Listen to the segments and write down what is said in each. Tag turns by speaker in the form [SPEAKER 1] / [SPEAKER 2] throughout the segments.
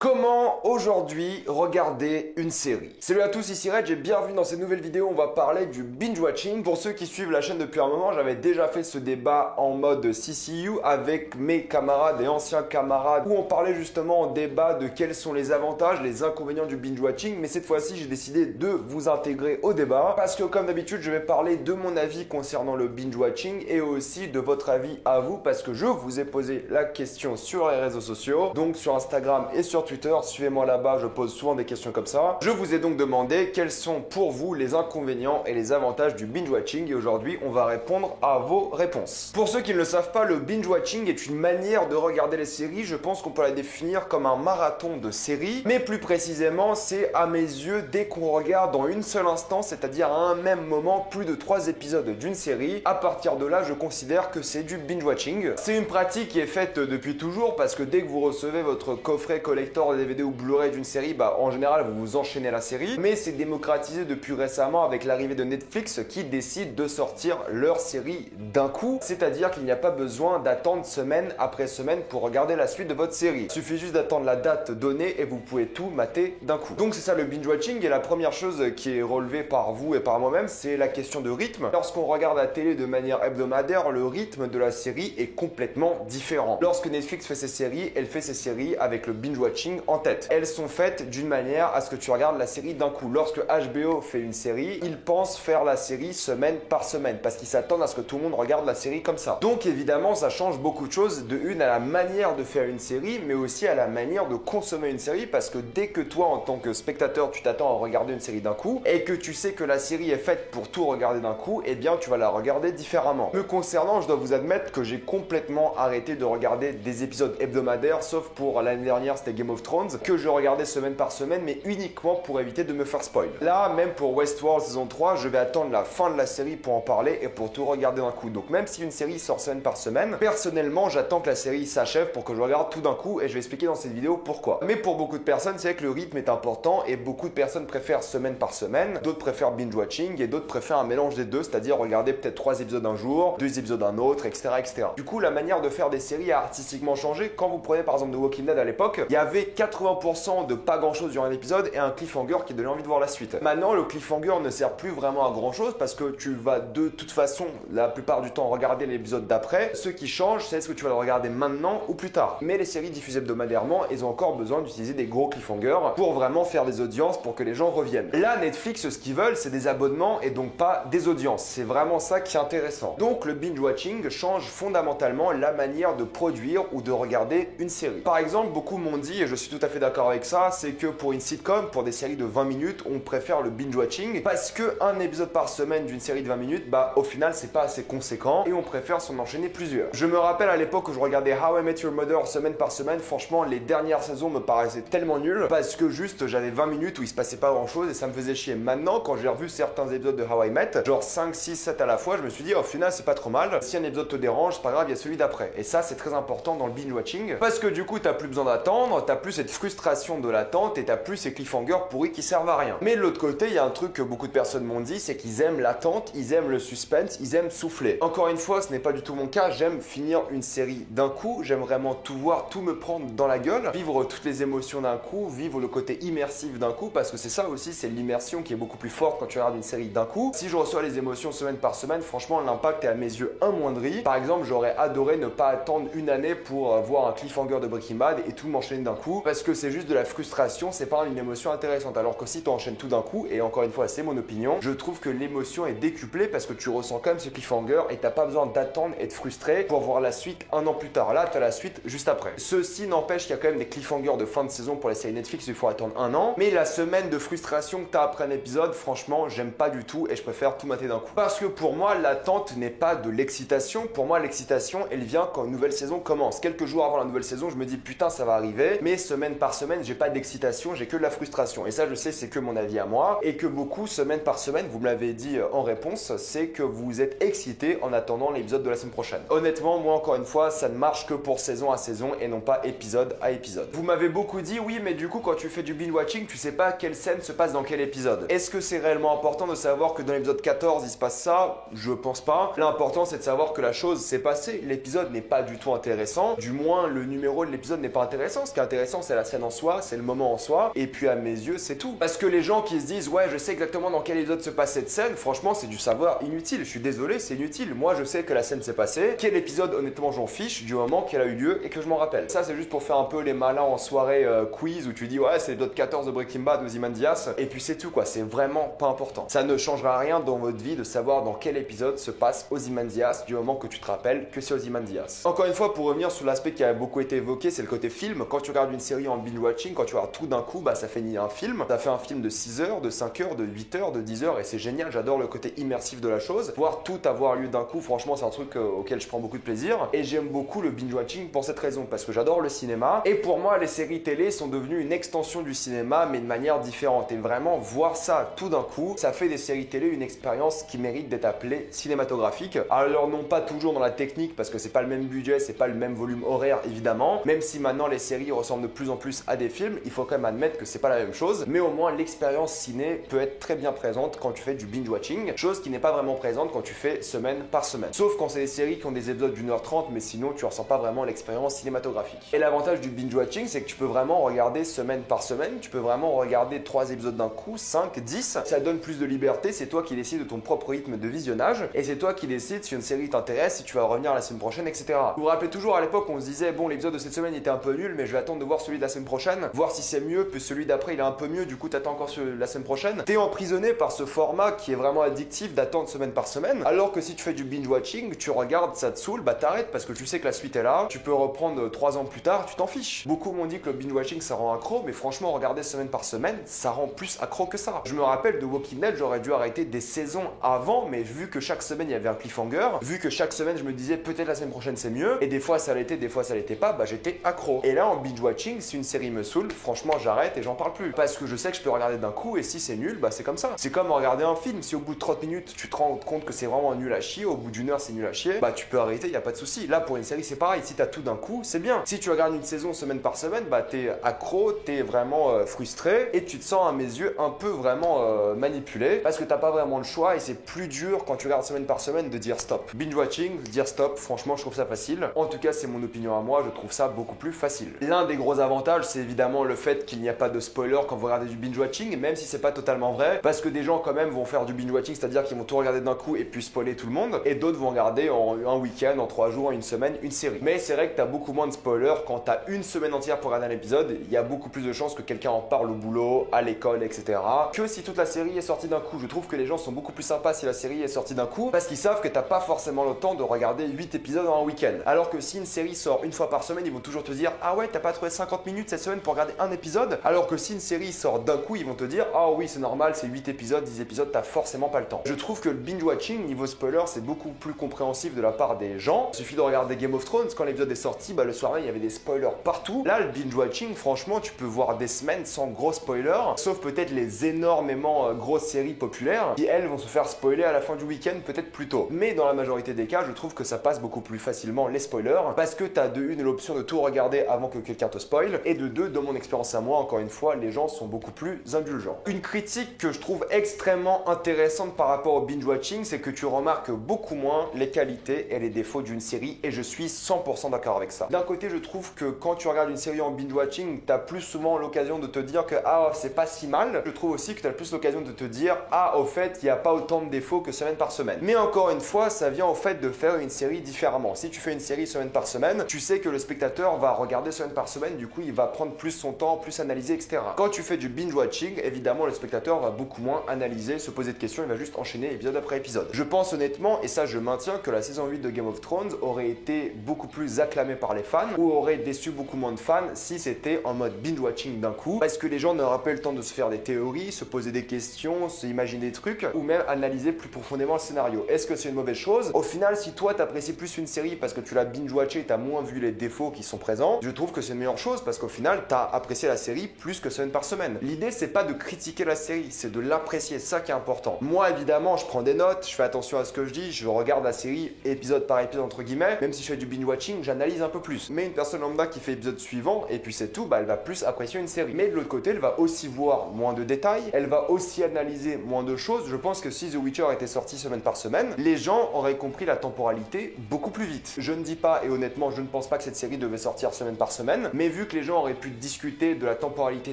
[SPEAKER 1] Comment aujourd'hui regarder une série? Salut à tous, ici Reg et bienvenue dans cette nouvelle vidéo. On va parler du binge watching. Pour ceux qui suivent la chaîne depuis un moment, j'avais déjà fait ce débat en mode CCU avec mes camarades et anciens camarades où on parlait justement en débat de quels sont les avantages, les inconvénients du binge watching. Mais cette fois-ci, j'ai décidé de vous intégrer au débat parce que comme d'habitude, je vais parler de mon avis concernant le binge watching et aussi de votre avis à vous parce que je vous ai posé la question sur les réseaux sociaux, donc sur Instagram et sur Twitter, suivez-moi là-bas, je pose souvent des questions comme ça. Je vous ai donc demandé quels sont pour vous les inconvénients et les avantages du binge watching et aujourd'hui on va répondre à vos réponses. Pour ceux qui ne le savent pas, le binge watching est une manière de regarder les séries. Je pense qu'on peut la définir comme un marathon de séries, mais plus précisément c'est à mes yeux dès qu'on regarde en une seule instance, c'est-à-dire à un même moment plus de 3 épisodes d'une série. À partir de là, je considère que c'est du binge watching. C'est une pratique qui est faite depuis toujours parce que dès que vous recevez votre coffret collector DVD ou Blu-ray d'une série, en général vous vous enchaînez la série, mais c'est démocratisé depuis récemment avec l'arrivée de Netflix qui décide de sortir leur série d'un coup, c'est-à-dire qu'il n'y a pas besoin d'attendre semaine après semaine pour regarder la suite de votre série. Il suffit juste d'attendre la date donnée et vous pouvez tout mater d'un coup. Donc c'est ça le binge watching et la première chose qui est relevée par vous et par moi-même, c'est la question de rythme. Lorsqu'on regarde la télé de manière hebdomadaire, le rythme de la série est complètement différent. Lorsque Netflix fait ses séries, elle fait ses séries avec le binge watching en tête. Elles sont faites d'une manière à ce que tu regardes la série d'un coup. Lorsque HBO fait une série, ils pensent faire la série semaine par semaine parce qu'ils s'attendent à ce que tout le monde regarde la série comme ça. Donc évidemment, ça change beaucoup de choses. De une, à la manière de faire une série, mais aussi à la manière de consommer une série parce que dès que toi, en tant que spectateur, tu t'attends à regarder une série d'un coup et que tu sais que la série est faite pour tout regarder d'un coup, eh bien tu vas la regarder différemment. Me concernant, je dois vous admettre que j'ai complètement arrêté de regarder des épisodes hebdomadaires, sauf pour l'année dernière, c'était Game of Thrones, que je regardais semaine par semaine, mais uniquement pour éviter de me faire spoil. Là, même pour Westworld saison 3, je vais attendre la fin de la série pour en parler et pour tout regarder d'un coup. Donc même si une série sort semaine par semaine, personnellement, j'attends que la série s'achève pour que je regarde tout d'un coup et je vais expliquer dans cette vidéo pourquoi. Mais pour beaucoup de personnes, c'est vrai que le rythme est important et beaucoup de personnes préfèrent semaine par semaine, d'autres préfèrent binge watching et d'autres préfèrent un mélange des deux, c'est-à-dire regarder peut-être 3 épisodes un jour, 2 épisodes un autre, etc., etc. Du coup, la manière de faire des séries a artistiquement changé. Quand vous prenez par exemple The Walking Dead à l'époque, il y avait 80% de pas grand chose durant un épisode et un cliffhanger qui donnait envie de voir la suite. Maintenant, le cliffhanger ne sert plus vraiment à grand chose parce que tu vas de toute façon, la plupart du temps, regarder l'épisode d'après. Ce qui change, c'est est-ce que tu vas le regarder maintenant ou plus tard. Mais les séries diffusées hebdomadairement, elles ont encore besoin d'utiliser des gros cliffhangers pour vraiment faire des audiences pour que les gens reviennent. Là, Netflix, ce qu'ils veulent, c'est des abonnements et donc pas des audiences. C'est vraiment ça qui est intéressant. Donc, le binge watching change fondamentalement la manière de produire ou de regarder une série. Par exemple, beaucoup m'ont dit, et je suis tout à fait d'accord avec ça, c'est que pour une sitcom, pour des séries de 20 minutes, on préfère le binge watching parce que un épisode par semaine d'une série de 20 minutes, au final, c'est pas assez conséquent et on préfère s'en enchaîner plusieurs. Je me rappelle à l'époque où je regardais How I Met Your Mother semaine par semaine, franchement, les dernières saisons me paraissaient tellement nulles parce que juste j'avais 20 minutes où il se passait pas grand chose et ça me faisait chier. Maintenant, quand j'ai revu certains épisodes de How I Met, genre 5, 6, 7 à la fois, je me suis dit, au final, c'est pas trop mal. Si un épisode te dérange, c'est pas grave, il y a celui d'après. Et ça, c'est très important dans le binge watching parce que du coup, t'as plus besoin d'attendre, t'as plus cette frustration de l'attente et t'as plus ces cliffhangers pourris qui servent à rien. Mais de l'autre côté, il y a un truc que beaucoup de personnes m'ont dit, c'est qu'ils aiment l'attente, ils aiment le suspense, ils aiment souffler. Encore une fois, ce n'est pas du tout mon cas, j'aime finir une série d'un coup, j'aime vraiment tout voir, tout me prendre dans la gueule, vivre toutes les émotions d'un coup, vivre le côté immersif d'un coup, parce que c'est ça aussi, c'est l'immersion qui est beaucoup plus forte quand tu regardes une série d'un coup. Si je reçois les émotions semaine par semaine, franchement, l'impact est à mes yeux amoindri. Par exemple, j'aurais adoré ne pas attendre une année pour voir un cliffhanger de Breaking Bad et tout m'enchaîner d'un coup, parce que c'est juste de la frustration, c'est pas une émotion intéressante. Alors que si tu enchaînes tout d'un coup, et encore une fois c'est mon opinion, je trouve que l'émotion est décuplée parce que tu ressens quand même ce cliffhanger et t'as pas besoin d'attendre et de frustrer pour voir la suite un an plus tard. Là t'as la suite juste après. Ceci n'empêche qu'il y a quand même des cliffhangers de fin de saison pour les séries Netflix, il faut attendre un an, mais la semaine de frustration que t'as après un épisode, franchement j'aime pas du tout et je préfère tout mater d'un coup. Parce que pour moi l'attente n'est pas de l'excitation, pour moi l'excitation elle vient quand une nouvelle saison commence. Quelques jours avant la nouvelle saison je me dis putain ça va arriver, mais semaine par semaine j'ai pas d'excitation, j'ai que de la frustration. Et ça je sais c'est que mon avis à moi et que beaucoup semaine par semaine, vous me l'avez dit en réponse, c'est que vous êtes excité en attendant l'épisode de la semaine prochaine. Honnêtement moi encore une fois ça ne marche que pour saison à saison et non pas épisode à épisode. Vous m'avez beaucoup dit oui mais du coup quand tu fais du binge watching tu sais pas quelle scène se passe dans quel épisode. Est-ce que c'est réellement important de savoir que dans l'épisode 14 il se passe ça? Je pense pas. L'important c'est de savoir que la chose s'est passée. L'épisode n'est pas du tout intéressant, du moins le numéro de l'épisode n'est pas intéressant. Ce qui est intéressant intéressant, c'est la scène en soi, c'est le moment en soi, et puis à mes yeux, c'est tout. Parce que les gens qui se disent, ouais, je sais exactement dans quel épisode se passe cette scène, franchement, c'est du savoir inutile. Je suis désolé, c'est inutile. Moi, je sais que la scène s'est passée. Quel épisode, honnêtement, j'en fiche du moment qu'elle a eu lieu et que je m'en rappelle. Ça, c'est juste pour faire un peu les malins en soirée quiz où tu dis, ouais, c'est l'épisode 14 de Breaking Bad, Ozymandias, et puis c'est tout, quoi. C'est vraiment pas important. Ça ne changera rien dans votre vie de savoir dans quel épisode se passe Ozymandias du moment que tu te rappelles que c'est Ozymandias. Encore une fois, pour revenir sur l'aspect qui a beaucoup été évoqué, c'est le côté film. Quand tu regardes une série en binge-watching, quand tu regardes tout d'un coup, bah ça fait un film. Ça fait un film de 6 heures, de 5 heures, de 8 heures, de 10 heures, et c'est génial. J'adore le côté immersif de la chose. Voir tout avoir lieu d'un coup, franchement, c'est un truc auquel je prends beaucoup de plaisir. Et j'aime beaucoup le binge-watching pour cette raison, parce que j'adore le cinéma. Et pour moi, les séries télé sont devenues une extension du cinéma, mais de manière différente. Et vraiment, voir ça tout d'un coup, ça fait des séries télé une expérience qui mérite d'être appelée cinématographique. Alors non pas toujours dans la technique, parce que c'est pas le même budget, c'est pas le même volume horaire, évidemment. Même si maintenant les séries ressemblent de plus en plus à des films, il faut quand même admettre que c'est pas la même chose. Mais au moins, l'expérience ciné peut être très bien présente quand tu fais du binge-watching, chose qui n'est pas vraiment présente quand tu fais semaine par semaine. Sauf quand c'est des séries qui ont des épisodes d'1h30, mais sinon tu ressens pas vraiment l'expérience cinématographique. Et l'avantage du binge-watching, c'est que tu peux vraiment regarder semaine par semaine, tu peux vraiment regarder 3 épisodes d'un coup, 5, 10. Ça donne plus de liberté, c'est toi qui décides de ton propre rythme de visionnage, et c'est toi qui décides si une série t'intéresse, si tu vas revenir la semaine prochaine, etc. Vous vous rappelez toujours à l'époque, on se disait, bon, l'épisode de cette semaine était un peu nul, mais je vais attendre de voir celui de la semaine prochaine, voir si c'est mieux, puis celui d'après il est un peu mieux, du coup t'attends encore la semaine prochaine. T'es emprisonné par ce format qui est vraiment addictif d'attendre semaine par semaine, alors que si tu fais du binge-watching, tu regardes, ça te saoule, bah t'arrêtes parce que tu sais que la suite est là, tu peux reprendre 3 ans plus tard, tu t'en fiches. Beaucoup m'ont dit que le binge-watching ça rend accro, mais franchement, regarder semaine par semaine, ça rend plus accro que ça. Je me rappelle de Walking Dead, j'aurais dû arrêter des saisons avant, mais vu que chaque semaine il y avait un cliffhanger, vu que chaque semaine je me disais peut-être la semaine prochaine c'est mieux, et des fois ça l'était, des fois ça l'était pas, bah j'étais accro. Et là en binge-watching, si une série me saoule, franchement j'arrête et j'en parle plus. Parce que je sais que je peux regarder d'un coup, et si c'est nul, bah c'est comme ça. C'est comme regarder un film, si au bout de 30 minutes tu te rends compte que c'est vraiment nul à chier, au bout d'une heure c'est nul à chier, bah tu peux arrêter, y a pas de souci. Là pour une série c'est pareil, si t'as tout d'un coup, c'est bien. Si tu regardes une saison semaine par semaine, bah t'es accro, t'es vraiment frustré, et tu te sens à mes yeux un peu vraiment manipulé, parce que t'as pas vraiment le choix, et c'est plus dur quand tu regardes semaine par semaine de dire stop. Binge-watching, dire stop, franchement je trouve ça facile. En tout cas c'est mon opinion à moi, je trouve ça beaucoup plus facile. L'un des gros avantages c'est évidemment le fait qu'il n'y a pas de spoiler quand vous regardez du binge-watching, même si c'est pas totalement vrai, parce que des gens quand même vont faire du binge-watching, c'est-à-dire qu'ils vont tout regarder d'un coup et puis spoiler tout le monde, et d'autres vont regarder en un week-end, en 3 jours, en une semaine, une série. Mais c'est vrai que t'as beaucoup moins de spoilers quand t'as une semaine entière pour regarder un épisode, il y a beaucoup plus de chances que quelqu'un en parle au boulot, à l'école, etc. que si toute la série est sortie d'un coup. Je trouve que les gens sont beaucoup plus sympas si la série est sortie d'un coup, parce qu'ils savent que t'as pas forcément le temps de regarder 8 épisodes en un week-end. Alors que si une série sort une fois par semaine, ils vont toujours te dire ah ouais, t'as pas trouvé 50 minutes cette semaine pour regarder un épisode. Alors que si une série sort d'un coup, ils vont te dire ah oui, c'est normal, c'est 8 épisodes, 10 épisodes, t'as forcément pas le temps. Je trouve que le binge-watching, niveau spoiler, c'est beaucoup plus compréhensif de la part des gens. Il suffit de regarder Game of Thrones, quand l'épisode est sorti, bah le soir même, il y avait des spoilers partout. Là, le binge-watching, franchement, tu peux voir des semaines sans gros spoilers, sauf peut-être les énormément grosses séries populaires qui, elles, vont se faire spoiler à la fin du week-end, peut-être plus tôt. Mais dans la majorité des cas, je trouve que ça passe beaucoup plus facilement les spoilers, parce que t'as de une l'option de tout regarder avant que quelqu'un te spoil, et de deux, dans mon expérience à moi, encore une fois, les gens sont beaucoup plus indulgents. Une critique que je trouve extrêmement intéressante par rapport au binge-watching, c'est que tu remarques beaucoup moins les qualités et les défauts d'une série, et je suis 100% d'accord avec ça. D'un côté, je trouve que quand tu regardes une série en binge-watching, t'as plus souvent l'occasion de te dire que ah, c'est pas si mal. Je trouve aussi que t'as plus l'occasion de te dire ah, au fait, il n'y a pas autant de défauts que semaine par semaine. Mais encore une fois, ça vient au fait de faire une série différemment. Si tu fais une série semaine par semaine, tu sais que le spectateur va regarder semaine par semaine, du coup il va prendre plus son temps, plus analyser, etc. Quand tu fais du binge-watching, évidemment le spectateur va beaucoup moins analyser, se poser de questions, il va juste enchaîner épisode après épisode. Je pense honnêtement, et ça je maintiens, que la saison 8 de Game of Thrones aurait été beaucoup plus acclamée par les fans, ou aurait déçu beaucoup moins de fans si c'était en mode binge-watching d'un coup, parce que les gens n'auraient pas eu le temps de se faire des théories, se poser des questions, se imaginer des trucs, ou même analyser plus profondément le scénario. Est-ce que c'est une mauvaise chose? Au final, si toi t'apprécies plus une série parce que tu l'as binge-watché et t'as moins vu les défauts qui sont présents, je trouve que c'est une meilleure chose parce qu'au final, t'as apprécié la série plus que semaine par semaine. L'idée, c'est pas de critiquer la série, c'est de l'apprécier, c'est ça qui est important. Moi, évidemment, je prends des notes, je fais attention à ce que je dis, je regarde la série épisode par épisode entre guillemets, même si je fais du binge-watching, j'analyse un peu plus. Mais une personne lambda qui fait épisode suivant et puis c'est tout, bah elle va plus apprécier une série. Mais de l'autre côté, elle va aussi voir moins de détails, elle va aussi analyser moins de choses. Je pense que si The Witcher était sorti semaine par semaine, les gens auraient compris la temporalité beaucoup plus vite. Je ne dis pas, et honnêtement, je ne pense pas que cette série devait sortir semaine par semaine, mais vu vu que les gens auraient pu discuter de la temporalité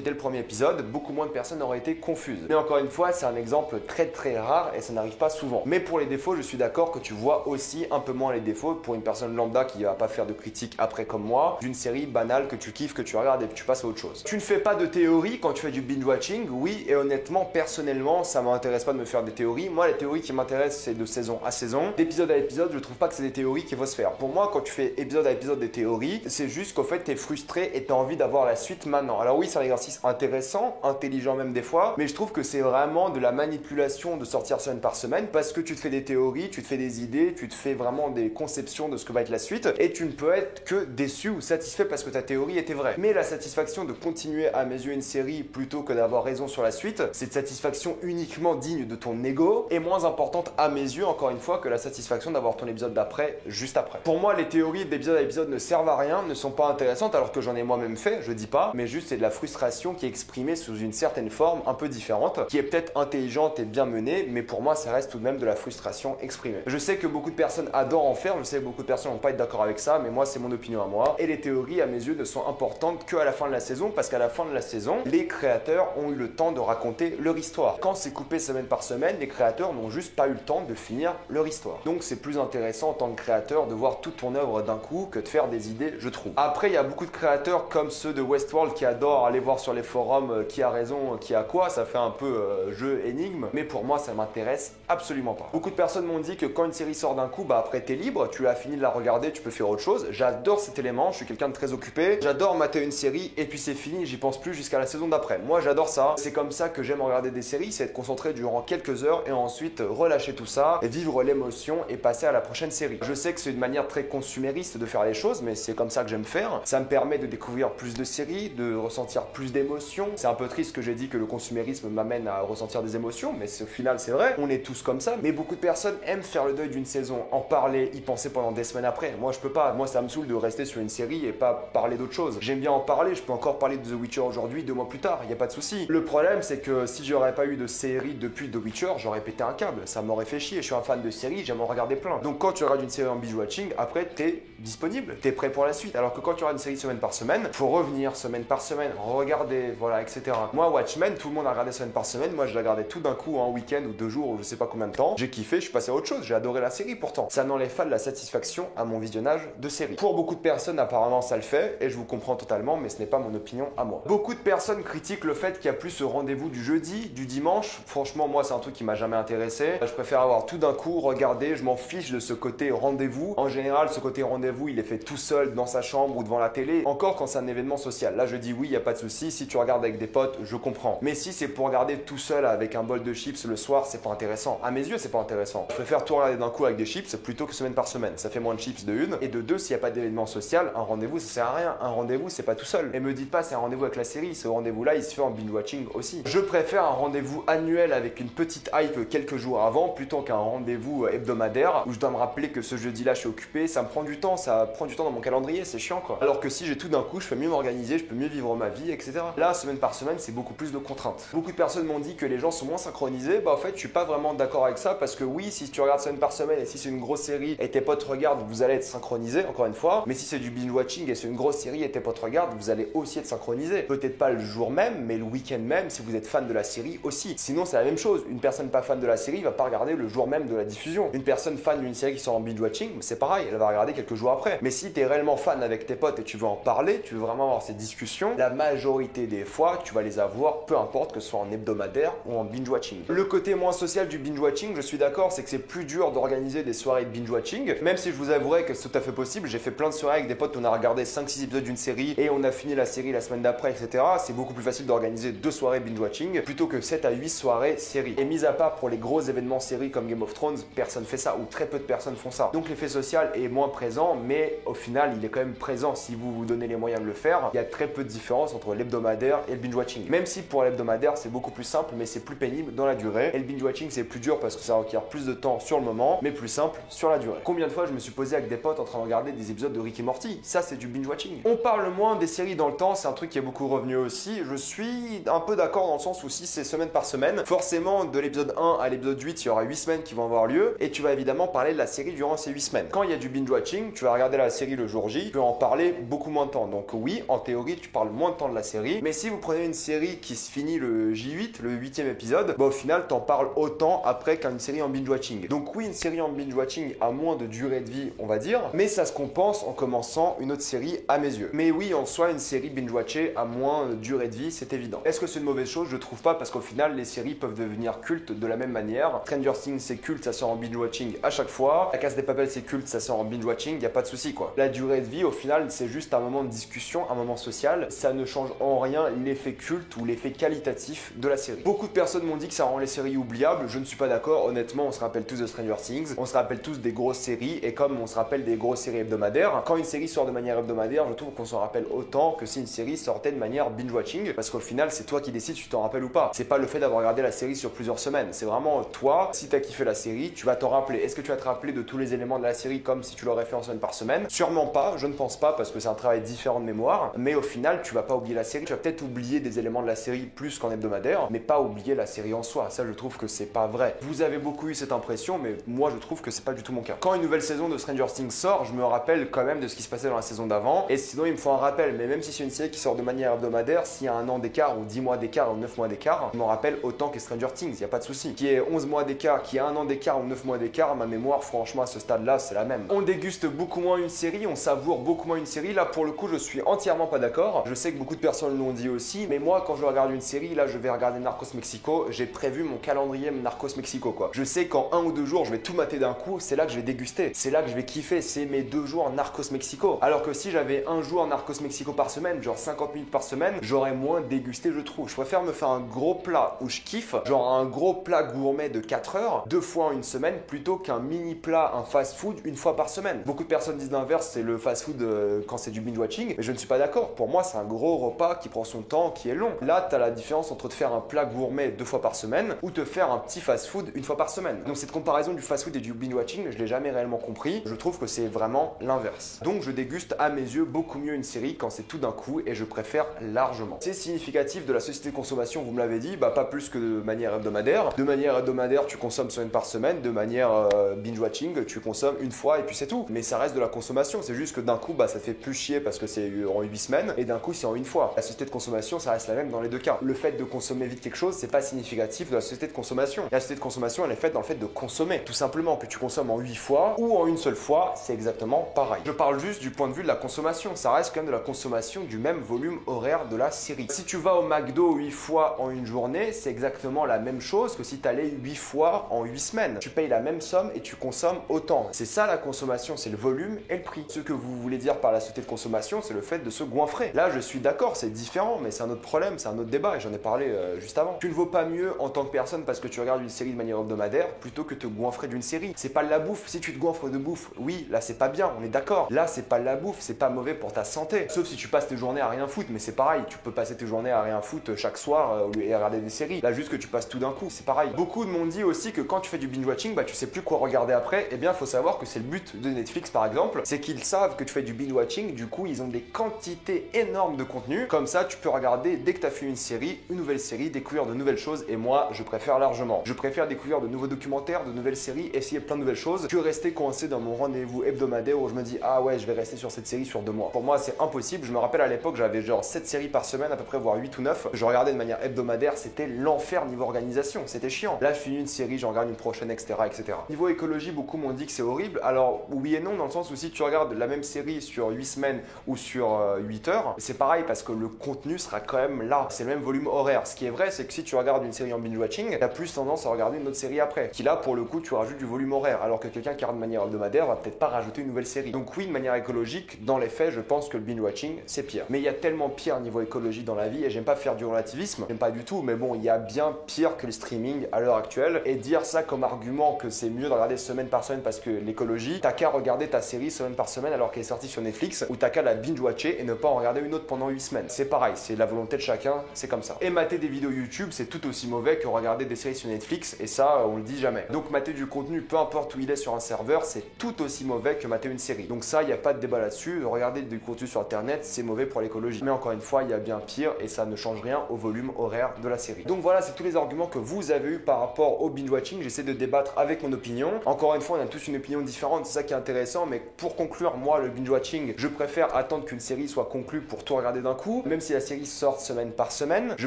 [SPEAKER 1] dès le premier épisode, beaucoup moins de personnes auraient été confuses. Mais encore une fois, c'est un exemple très rare et ça n'arrive pas souvent. Mais pour les défauts, je suis d'accord que tu vois aussi un peu moins les défauts pour une personne lambda qui va pas faire de critique après comme moi, d'une série banale que tu kiffes, que tu regardes et que tu passes à autre chose. Tu ne fais pas de théorie quand tu fais du binge-watching, oui, et honnêtement, personnellement, ça m'intéresse pas de me faire des théories. Moi, les théories qui m'intéressent, c'est de saison à saison. D'épisode à épisode, je trouve pas que c'est des théories qu'il faut se faire. Pour moi, quand tu fais épisode à épisode des théories, c'est juste qu'au fait, t'es frustré et t'as envie d'avoir la suite maintenant. Alors oui, c'est un exercice intéressant, intelligent même des fois, mais je trouve que c'est vraiment de la manipulation de sortir semaine par semaine parce que tu te fais des théories, tu te fais des idées, tu te fais vraiment des conceptions de ce que va être la suite et tu ne peux être que déçu ou satisfait parce que ta théorie était vraie. Mais la satisfaction de continuer à mes yeux une série plutôt que d'avoir raison sur la suite, cette satisfaction uniquement digne de ton ego est moins importante à mes yeux, encore une fois, que la satisfaction d'avoir ton épisode d'après juste après. Pour moi, les théories d'épisode à épisode ne servent à rien, ne sont pas intéressantes alors que j'en ai moi-même fait, je dis pas, mais juste c'est de la frustration qui est exprimée sous une certaine forme un peu différente, qui est peut-être intelligente et bien menée, mais pour moi ça reste tout de même de la frustration exprimée. Je sais que beaucoup de personnes adorent en faire, je sais que beaucoup de personnes vont pas être d'accord avec ça, mais moi c'est mon opinion à moi, et les théories à mes yeux ne sont importantes qu'à la fin de la saison, parce qu'à la fin de la saison, les créateurs ont eu le temps de raconter leur histoire. Quand c'est coupé semaine par semaine, les créateurs n'ont juste pas eu le temps de finir leur histoire. Donc c'est plus intéressant en tant que créateur de voir toute ton œuvre d'un coup que de faire des idées, je trouve. Après, il y a beaucoup de créateurs comme ceux de Westworld qui adorent aller voir sur les forums qui a raison, qui a quoi, ça fait un peu jeu énigme, mais pour moi ça m'intéresse absolument pas. Beaucoup de personnes m'ont dit que quand une série sort d'un coup, bah après t'es libre, tu as fini de la regarder, tu peux faire autre chose. J'adore cet élément, je suis quelqu'un de très occupé, j'adore mater une série et puis c'est fini, j'y pense plus jusqu'à la saison d'après. Moi j'adore ça, c'est comme ça que j'aime regarder des séries, c'est être concentré durant quelques heures et ensuite relâcher tout ça, et vivre l'émotion et passer à la prochaine série. Je sais que c'est une manière très consumériste de faire les choses, mais c'est comme ça que j'aime faire. Ça me permet de découvrir plus de séries, de ressentir plus d'émotions. C'est un peu triste que j'ai dit que le consumérisme m'amène à ressentir des émotions, mais au final c'est vrai, on est tous comme ça. Mais beaucoup de personnes aiment faire le deuil d'une saison, en parler, y penser pendant des semaines après. Moi je peux pas, moi ça me saoule de rester sur une série et pas parler d'autre chose. J'aime bien en parler, je peux encore parler de The Witcher aujourd'hui, 2 mois plus tard, y a pas de souci. Le problème c'est que si j'aurais pas eu de série depuis The Witcher, j'aurais pété un câble, ça m'aurait fait chier. Je suis un fan de séries, j'aime en regarder plein. Donc quand tu regardes une série en binge-watching, après t'es disponible, t'es prêt pour la suite. Alors que quand tu regardes une série semaine par semaine, faut revenir semaine par semaine, regarder, voilà, etc. Moi, Watchmen, tout le monde a regardé semaine par semaine, moi je l'ai regardé tout d'un coup en week-end ou 2 jours ou je sais pas combien de temps. J'ai kiffé, je suis passé à autre chose, j'ai adoré la série pourtant. Ça n'enlève pas de la satisfaction à mon visionnage de série. Pour beaucoup de personnes, apparemment ça le fait, et je vous comprends totalement, mais ce n'est pas mon opinion à moi. Beaucoup de personnes critiquent le fait qu'il n'y a plus ce rendez-vous du jeudi, du dimanche. Franchement, moi c'est un truc qui m'a jamais intéressé. Je préfère avoir tout d'un coup, regarder, je m'en fiche de ce côté rendez-vous. En général, ce côté rendez-vous, il est fait tout seul dans sa chambre ou devant la télé, encore quand c'est un événement social. Là, je dis oui, il n'y a pas de souci. Si tu regardes avec des potes, je comprends. Mais si c'est pour regarder tout seul avec un bol de chips le soir, c'est pas intéressant. À mes yeux, c'est pas intéressant. Je préfère tout regarder d'un coup avec des chips plutôt que semaine par semaine. Ça fait moins de chips de une. Et de deux, s'il n'y a pas d'événement social, un rendez-vous, ça sert à rien. Un rendez-vous, c'est pas tout seul. Et me dites pas, c'est un rendez-vous avec la série. Ce rendez-vous-là, il se fait en binge-watching aussi. Je préfère un rendez-vous annuel avec une petite hype quelques jours avant plutôt qu'un rendez-vous hebdomadaire où je dois me rappeler que ce jeudi-là, je suis occupé. Ça me prend du temps, ça prend du temps dans mon calendrier, c'est chiant quoi. Alors que si j'ai tout d'un coup, je peux mieux m'organiser, je peux mieux vivre ma vie, etc. Là, semaine par semaine, c'est beaucoup plus de contraintes. Beaucoup de personnes m'ont dit que les gens sont moins synchronisés. Bah en fait, je suis pas vraiment d'accord avec ça parce que oui, si tu regardes semaine par semaine et si c'est une grosse série et tes potes regardent, vous allez être synchronisés, encore une fois. Mais si c'est du binge-watching et c'est une grosse série et tes potes regardent, vous allez aussi être synchronisés. Peut-être pas le jour même, mais le week-end même si vous êtes fan de la série aussi. Sinon, c'est la même chose. Une personne pas fan de la série va pas regarder le jour même de la diffusion. Une personne fan d'une série qui sort en binge-watching, c'est pareil, elle va regarder quelques jours après. Mais si tu es réellement fan avec tes potes et tu veux en parler, tu veux vraiment avoir ces discussions, la majorité des fois, tu vas les avoir, peu importe que ce soit en hebdomadaire ou en binge-watching. Le côté moins social du binge-watching, je suis d'accord, c'est que c'est plus dur d'organiser des soirées de binge-watching, même si je vous avouerai que c'est tout à fait possible. J'ai fait plein de soirées avec des potes où on a regardé 5-6 épisodes d'une série et on a fini la série la semaine d'après, etc. C'est beaucoup plus facile d'organiser 2 soirées binge-watching plutôt que 7 à 8 soirées série. Et mis à part pour les gros événements séries comme Game of Thrones, personne fait ça ou très peu de personnes font ça. Donc l'effet social est moins présent, mais au final, il est quand même présent si vous vous donnez les moyens de le faire. Il y a très peu de différence entre l'hebdomadaire et le binge-watching. Même si pour l'hebdomadaire, c'est beaucoup plus simple, mais c'est plus pénible dans la durée. Et le binge-watching, c'est plus dur parce que ça requiert plus de temps sur le moment, mais plus simple sur la durée. Combien de fois je me suis posé avec des potes en train de regarder des épisodes de Rick et Morty? Ça, c'est du binge-watching. On parle moins des séries dans le temps, c'est un truc qui est beaucoup revenu aussi. Je suis un peu d'accord dans le sens où si c'est semaine par semaine, forcément de l'épisode 1 à l'épisode 8, il y aura 8 semaines qui vont avoir lieu et tu vas évidemment parler de la série durant ces 8 semaines. Quand il y a du binge-watching, tu vas regarder la série le jour J, tu peux en parler beaucoup moins de temps. Donc oui, en théorie, tu parles moins de temps de la série. Mais si vous prenez une série qui se finit le J8, le 8e épisode, bah au final, t'en parles autant après qu'une série en binge-watching. Donc oui, une série en binge-watching a moins de durée de vie, on va dire, mais ça se compense en commençant une autre série à mes yeux. Mais oui, en soi, une série binge-watchée a moins de durée de vie, c'est évident. Est-ce que c'est une mauvaise chose? Je trouve pas, parce qu'au final, les séries peuvent devenir cultes de la même manière. Stranger Things, c'est culte, ça sort en binge-watching à chaque fois. La Casa de Papel, c'est culte, ça sort en binge-watching, y a pas de souci quoi. La durée de vie, au final, c'est juste un moment de discussion, un moment social. Ça ne change en rien l'effet culte ou l'effet qualitatif de la série. Beaucoup de personnes m'ont dit que ça rend les séries oubliables. Je ne suis pas d'accord. Honnêtement, on se rappelle tous de Stranger Things. On se rappelle tous des grosses séries. Et comme on se rappelle des grosses séries hebdomadaires, quand une série sort de manière hebdomadaire, je trouve qu'on s'en rappelle autant que si une série sortait de manière binge-watching. Parce qu'au final, c'est toi qui décides si tu t'en rappelles ou pas. C'est pas le fait d'avoir regardé la série sur plusieurs semaines. C'est vraiment toi, si t'as kiffé la série, tu vas t'en rappeler. Est-ce que tu vas te rappeler de tous les éléments de la série comme si tu l'aurais fait en semaine par semaine? Sûrement pas. Je ne pense pas parce que c'est un travail différent de mémoire. Mais au final, tu vas pas oublier la série. Tu vas peut-être oublier des éléments de la série plus qu'en hebdomadaire, mais pas oublier la série en soi. Ça, je trouve que c'est pas vrai. Vous avez beaucoup eu cette impression, mais moi, je trouve que c'est pas du tout mon cas. Quand une nouvelle saison de Stranger Things sort, je me rappelle quand même de ce qui se passait dans la saison d'avant. Et sinon, il me faut un rappel. Mais même si c'est une série qui sort de manière hebdomadaire, s'il y a un an d'écart ou 10 mois d'écart ou 9 mois d'écart, je m'en rappelle autant que Stranger Things. Y a pas de souci. Qui est 11 mois d'écart, qui a un an d'écart ou 9 mois d'écart, ma mémoire, franchement, à ce stade-là, c'est la même. On déguste beaucoup moins une série, on savoure beaucoup moins une série. Là, pour le coup, je suis entièrement pas d'accord. Je sais que beaucoup de personnes l'ont dit aussi, mais moi, quand je regarde une série, là, je vais regarder Narcos Mexico. J'ai prévu mon calendrier Narcos Mexico, quoi. Je sais qu'en 1 ou 2 jours, je vais tout mater d'un coup. C'est là que je vais déguster. C'est là que je vais kiffer. C'est mes 2 jours Narcos Mexico. Alors que si j'avais un jour Narcos Mexico par semaine, genre 50 minutes par semaine, j'aurais moins dégusté, je trouve. Je préfère me faire un gros plat où je kiffe, genre un gros plat gourmet de 4 heures, 2 fois en une semaine, plutôt qu'un mini plat, un fast-food, une fois par semaine. Beaucoup de personnes disent l'inverse, c'est le fast-food quand c'est du binge-watching, mais je ne suis pas d'accord. Pour moi, c'est un gros repas qui prend son temps, qui est long. Là, tu as la différence entre te faire un plat gourmet 2 fois par semaine ou te faire un petit fast-food une fois par semaine. Donc cette comparaison du fast-food et du binge-watching, je l'ai jamais réellement compris. Je trouve que c'est vraiment l'inverse. Donc je déguste à mes yeux beaucoup mieux une série quand c'est tout d'un coup et je préfère largement. C'est significatif de la société de consommation, vous me l'avez dit, bah pas plus que de manière hebdomadaire. De manière hebdomadaire, tu consommes semaine par semaine. De manière binge-watching, tu consommes une fois et puis c'est tout. Mais ça reste de la consommation. C'est juste que d'un coup, bah ça te fait plus chier parce que c'est en 8 semaines et d'un coup, c'est en une fois. La société de consommation, ça reste la même dans les deux cas. Le fait de consommer vite quelque chose, c'est pas significatif de la société de consommation. La société de consommation, elle est faite dans le fait de consommer. Tout simplement, que tu consommes en 8 fois ou en une seule fois, c'est exactement pareil. Je parle juste du point de vue de la consommation. Ça reste quand même de la consommation du même volume horaire de la série. Si tu vas au McDo 8 fois en une journée, c'est exactement la même chose que si tu allais 8 fois en 8 semaines. Tu payes la même somme et tu consommes autant. C'est ça la consommation, c'est le volume et le prix. Ce que vous voulez dire par la société de consommation, c'est le fait de se goinfrer. Là, je suis d'accord, c'est différent, mais c'est un autre problème, c'est un autre débat et j'en ai parlé juste avant. Tu ne vaux pas mieux en tant que personne parce que tu regardes une série de manière hebdomadaire plutôt que te goinfrer d'une série. C'est pas de la bouffe. Si tu te goinfres de bouffe, oui, là c'est pas bien, on est d'accord. Là, c'est pas de la bouffe, c'est pas mauvais pour ta santé. Sauf si tu passes tes journées à rien foutre, mais c'est pareil, tu peux passer tes journées à rien foutre chaque soir et regarder des séries. Là, juste que tu passes tout d'un coup, c'est pareil. Beaucoup m'ont dit aussi que quand tu fais du binge-watching, bah tu sais plus quoi regarder après. Eh bien, il faut savoir que c'est le but de Netflix par exemple, c'est qu'ils savent que tu fais du binge-watching, du coup, ils ont des quantités énormes de contenu. Comme ça, tu peux regarder dès que tu as fait une nouvelle série, découvrir de nouvelles choses et moi, je préfère largement. Je préfère découvrir de nouveaux documentaires, de nouvelles séries, essayer plein de nouvelles choses que rester coincé dans mon rendez-vous hebdomadaire où je me dis ah ouais, je vais rester sur cette série sur 2 mois. Pour moi, c'est impossible. Je me rappelle à l'époque, j'avais genre 7 séries par semaine, à peu près voire 8 ou 9. Je regardais de manière hebdomadaire, c'était l'enfer niveau organisation, c'était chiant. Là, je finis une série, j'en regarde une prochaine, etc., etc. Niveau écologie, beaucoup m'ont dit que c'est horrible. Alors, oui et non, dans le sens où si tu regardes la même série sur 8 semaines ou sur 8 heures, c'est pareil parce que le contenu sera quand même là. C'est le même volume horaire. Ce qui est vrai, c'est que si tu regardes une série en binge-watching, t'as plus tendance à regarder une autre série après. Qui là, pour le coup, tu rajoutes du volume horaire. Alors que quelqu'un qui regarde de manière hebdomadaire va peut-être pas rajouter une nouvelle série. Donc oui, de manière écologique, dans les faits, je pense que le binge-watching, c'est pire. Mais il y a tellement pire niveau écologie dans la vie et j'aime pas faire du relativisme. J'aime pas du tout, mais bon, il y a bien pire que le streaming à l'heure actuelle. Et dire ça comme argument que c'est mieux de regarder semaine par semaine parce que l'écologie, t'as qu'à regarder ta série semaine par semaine alors qu'elle est sortie sur Netflix ou t'as qu'à la binge-watcher et ne pas en regarder une autre pendant 8 semaines. C'est pareil, c'est la volonté de chacun, c'est comme ça. Et mater des vidéos YouTube, c'est tout aussi mauvais que regarder des séries sur Netflix et ça, on le dit jamais. Donc mater du contenu, peu importe où il est sur un serveur, c'est tout aussi mauvais que mater une série. Donc ça, il n'y a pas de débat là-dessus. Regarder du contenu sur Internet, c'est mauvais pour l'écologie. Mais encore une fois, il y a bien pire et ça ne change rien au volume horaire de la série. Donc voilà, c'est tous les arguments que vous avez eu par rapport au binge-watching. J'essaie de débattre avec mon opinion. Encore une fois, on a tous une opinion différente, c'est ça qui est intéressant. Mais pour conclure, moi, le binge-watching, je préfère attendre qu'une série soit conclue pour tout regarder d'un coup, même si la série sort semaine par semaine. Je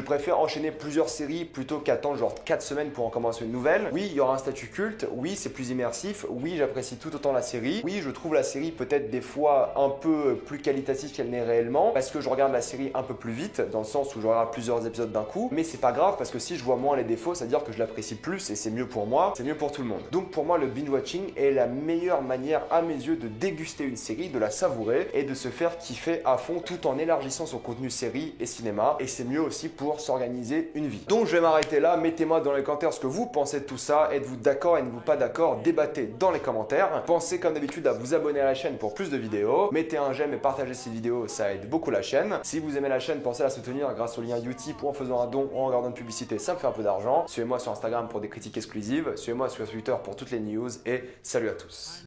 [SPEAKER 1] préfère enchaîner plusieurs séries plutôt qu'attendre genre 4 semaines pour en commencer une nouvelle. Oui, il y aura un statut culte, oui, c'est plus immersif, oui, j'apprécie tout autant la série, oui, je trouve la série peut-être des fois un peu plus qualitative qu'elle n'est réellement, parce que je regarde la série un peu plus vite, dans le sens où je regarde plusieurs épisodes d'un coup, mais c'est pas grave parce que si je vois moins les défauts, ça veut dire que je l'apprécie plus et c'est mieux pour moi, c'est mieux pour tout le monde. Donc pour moi, le binge-watching est la meilleure manière à mes yeux de déguster une série, de la savourer et de se faire kiffer à fond tout en élargissant son contenu série et cinéma, et c'est mieux aussi pour s'organiser une vie. Donc je vais m'arrêter là, mettez-moi dans les commentaires ce que vous pensez de tout ça, êtes-vous d'accord, êtes-vous pas d'accord, débattez dans les commentaires. Pensez comme d'habitude à vous abonner à la chaîne pour plus de vidéos, mettez un j'aime et partagez cette vidéo, ça aide beaucoup la chaîne. Si vous aimez la chaîne, pensez à la soutenir grâce au lien Utip ou en faisant un don ou en regardant une publicité, ça me fait un peu d'argent. Suivez-moi sur Instagram pour des critiques exclusives, suivez-moi sur Twitter pour toutes les news et salut à tous.